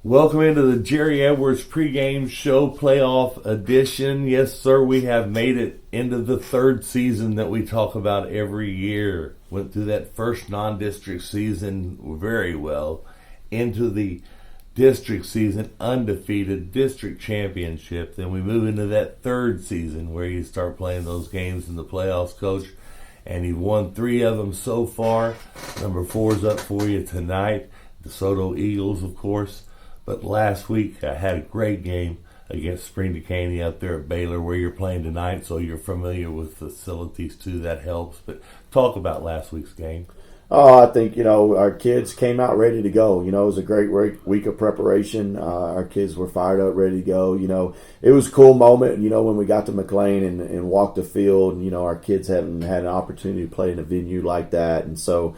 Welcome into the Jerry Edwards pregame show playoff edition. Yes, sir, we have made it into the third season that we talk about every year. Went through that first non-district season very well, into the district season, undefeated district championship. Then we move into that third season where you start playing those games in the playoffs, Coach. And you've won 3 of them so far. Number 4's up for you tonight. Desoto Eagles, of course. But last week, I had a great game against Spring Decaney out there at Baylor, where you're playing tonight, so you're familiar with facilities too. That helps. But talk about last week's game. Oh, I think, our kids came out ready to go. It was a great week of preparation. Our kids were fired up, ready to go. It was a cool moment, when we got to McLean and walked the field. And, our kids hadn't had an opportunity to play in a venue like that. And so,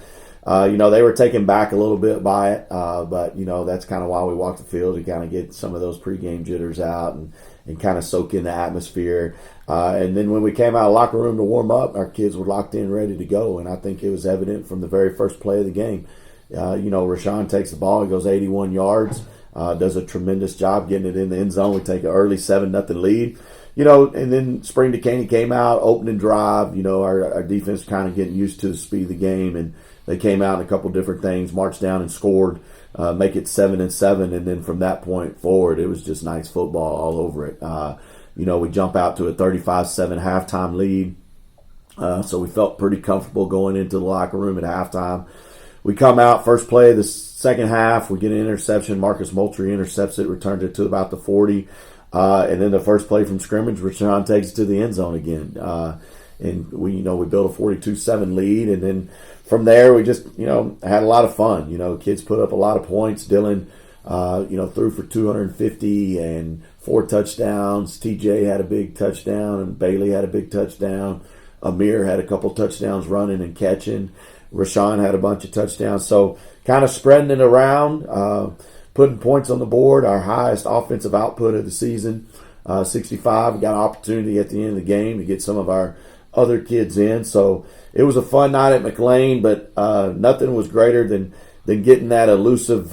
they were taken back a little bit by it, but that's kind of why we walked the field, to kind of get some of those pregame jitters out and kind of soak in the atmosphere. And then when we came out of the locker room to warm up, our kids were locked in, ready to go. And I think it was evident from the very first play of the game. Rashawn takes the ball, he goes 81 yards, does a tremendous job getting it in the end zone. We take an early 7-0 lead. And then Spring Decaney came out, opening drive. Our defense kind of getting used to the speed of the game, and they came out in a couple different things, marched down and scored, make it 7-7, and then from that point forward, it was just nice football all over it. We jump out to a 35-7 halftime lead, so we felt pretty comfortable going into the locker room at halftime. We come out, first play of the second half, we get an interception. Marcus Moultrie intercepts it, returned it to about the 40. And then the first play from scrimmage, Rashawn takes it to the end zone again. And we built a 42-7 lead. And then from there, we just, had a lot of fun. Kids put up a lot of points. Dylan, threw for 250 and 4 touchdowns. TJ had a big touchdown, and Bailey had a big touchdown. Amir had a couple touchdowns running and catching. Rashawn had a bunch of touchdowns. So kind of spreading it around, putting points on the board. Our highest offensive output of the season, 65. We got an opportunity at the end of the game to get some of our other kids in. So it was a fun night at McLean, but nothing was greater than getting that elusive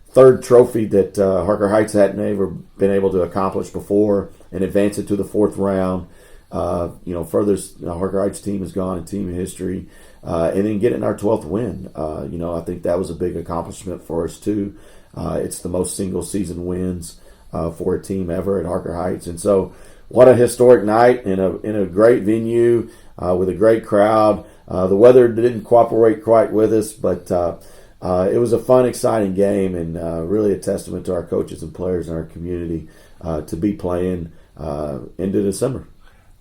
third trophy that Harker Heights hadn't ever been able to accomplish before, and advance it to the 4th round. Furthest Harker Heights team has gone in team history, and then getting our 12th win. I think that was a big accomplishment for us too. It's the most single season wins for a team ever at Harker Heights, and so what a historic night in a great venue with a great crowd. The weather didn't cooperate quite with us, but it was a fun, exciting game, and really a testament to our coaches and players in our community to be playing into December.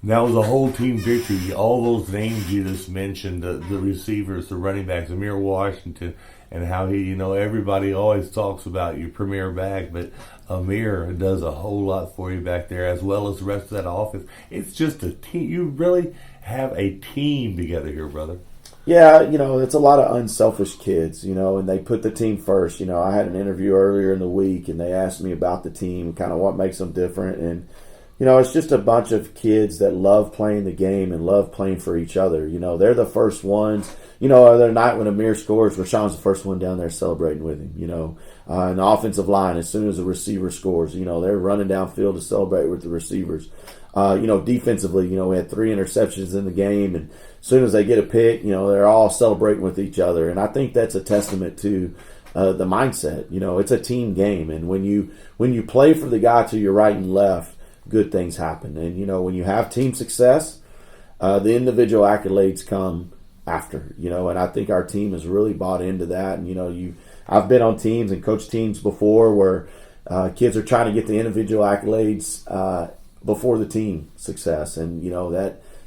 That was a whole team victory. All those names you just mentioned, the receivers, the running backs, Amir Washington, and how he, everybody always talks about your premier back, but Amir does a whole lot for you back there, as well as the rest of that offense. It's just a team. You really have a team together here, brother. Yeah, it's a lot of unselfish kids, and they put the team first. I had an interview earlier in the week, and they asked me about the team, kind of what makes them different, and it's just a bunch of kids that love playing the game and love playing for each other. They're the first ones. The other night when Amir scores, Rashawn's the first one down there celebrating with him. And the offensive line, as soon as the receiver scores, they're running downfield to celebrate with the receivers. Defensively, we had 3 interceptions in the game, and as soon as they get a pick, they're all celebrating with each other. And I think that's a testament to the mindset. It's a team game, and when you play for the guy to your right and left, good things happen. And when you have team success, the individual accolades come after. And I think our team has really bought into that. And I've been on teams and coached teams before where kids are trying to get the individual accolades before the team success, and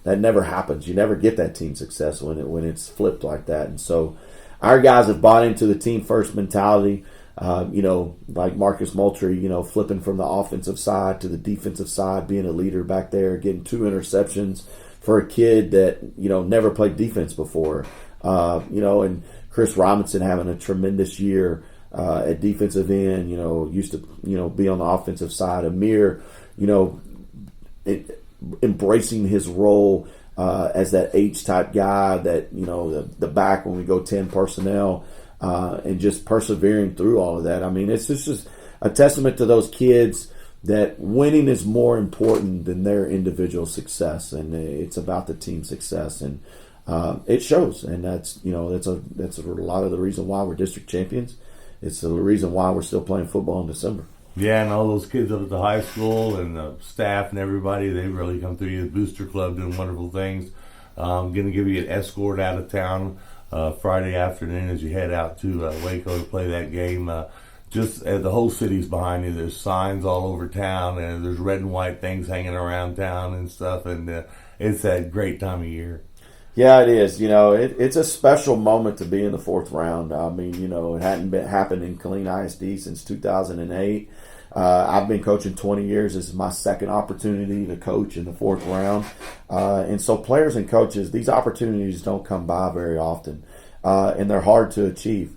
that never happens. You never get that team success when it's flipped like that. And so our guys have bought into the team first mentality. Like Marcus Moultrie, flipping from the offensive side to the defensive side, being a leader back there, getting 2 interceptions for a kid that, never played defense before. And Chris Robinson having a tremendous year at defensive end, used to, be on the offensive side. Amir, embracing his role as that H-type guy that, the back when we go 10 personnel, and just persevering through all of that. I mean, it's just a testament to those kids that winning is more important than their individual success, and it's about the team success, and it shows. And that's a lot of the reason why we're district champions. It's the reason why we're still playing football in December. Yeah, and all those kids up at the high school and the staff and everybody, they really come through you. The Booster Club doing wonderful things. Going to give you an escort out of town Friday afternoon as you head out to Waco to play that game. Just the whole city's behind you. There's signs all over town, and there's red and white things hanging around town and stuff, and it's a great time of year. Yeah, it is. It's a special moment to be in the fourth round. I mean, it hadn't happened in Killeen ISD since 2008. I've been coaching 20 years. This is my second opportunity to coach in the fourth round. And so players and coaches, these opportunities don't come by very often, and they're hard to achieve.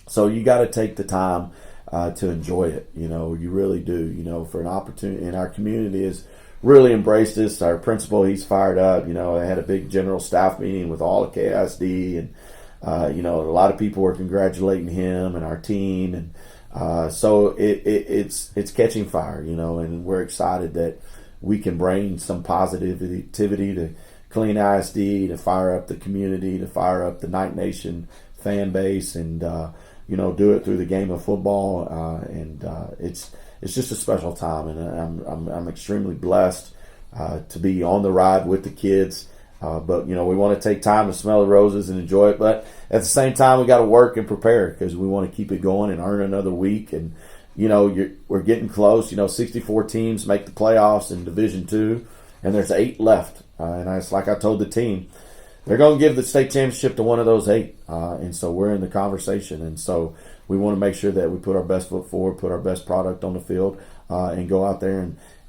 So you got to take the time to enjoy it. You really do. For an opportunity, and our community has really embraced this. Our principal, he's fired up. They had a big general staff meeting with all of KISD, and a lot of people were congratulating him and our team, and so it's catching fire. And we're excited that we can bring some positivity to Killeen ISD, to fire up the community, to fire up the Night Nation fan base, and do it through the game of football, and it's just a special time, and I'm extremely blessed to be on the ride with the kids. But we want to take time to smell the roses and enjoy it. But at the same time, we got to work and prepare because we want to keep it going and earn another week. And we're getting close. 64 teams make the playoffs in Division II, and there's 8 left. And it's like I told the team, they're going to give the state championship to one of those 8. And so we're in the conversation. And so we want to make sure that we put our best foot forward, put our best product on the field, and go out there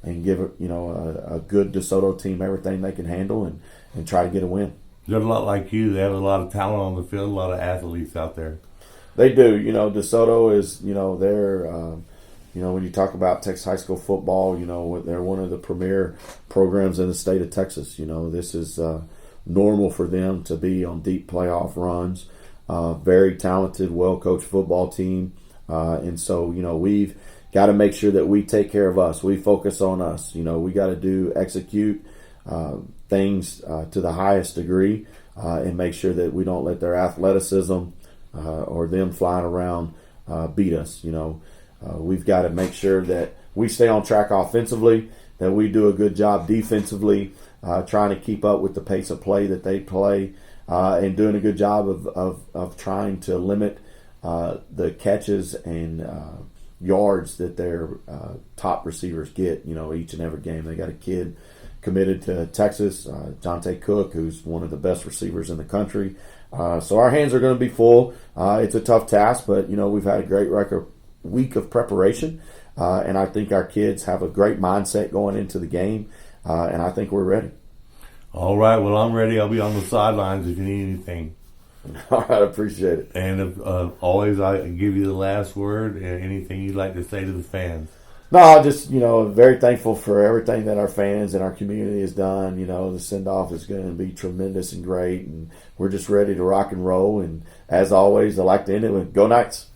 and give a good Desoto team everything they can handle and try to get a win. They're a lot like you. They have a lot of talent on the field, a lot of athletes out there. They do. Desoto is, they're, when you talk about Texas high school football, they're one of the premier programs in the state of Texas. This is normal for them to be on deep playoff runs. Very talented, well-coached football team. And so, we've got to make sure that we take care of us. We focus on us. We got to execute things to the highest degree and make sure that we don't let their athleticism or them flying around beat us. We've got to make sure that we stay on track offensively, that we do a good job defensively, trying to keep up with the pace of play that they play, and doing a good job of trying to limit the catches and yards that their top receivers get, each and every game. They got a kid committed to Texas, Jonte Cook, who's one of the best receivers in the country. So our hands are going to be full. It's a tough task, but, we've had a great week of preparation, and I think our kids have a great mindset going into the game, and I think we're ready. All right. Well, I'm ready. I'll be on the sidelines if you need anything. All right. I appreciate it. And if, always, I give you the last word. Anything you'd like to say to the fans? No, I just, very thankful for everything that our fans and our community has done. The send-off is going to be tremendous and great, and we're just ready to rock and roll. And as always, I like to end it with go Knights.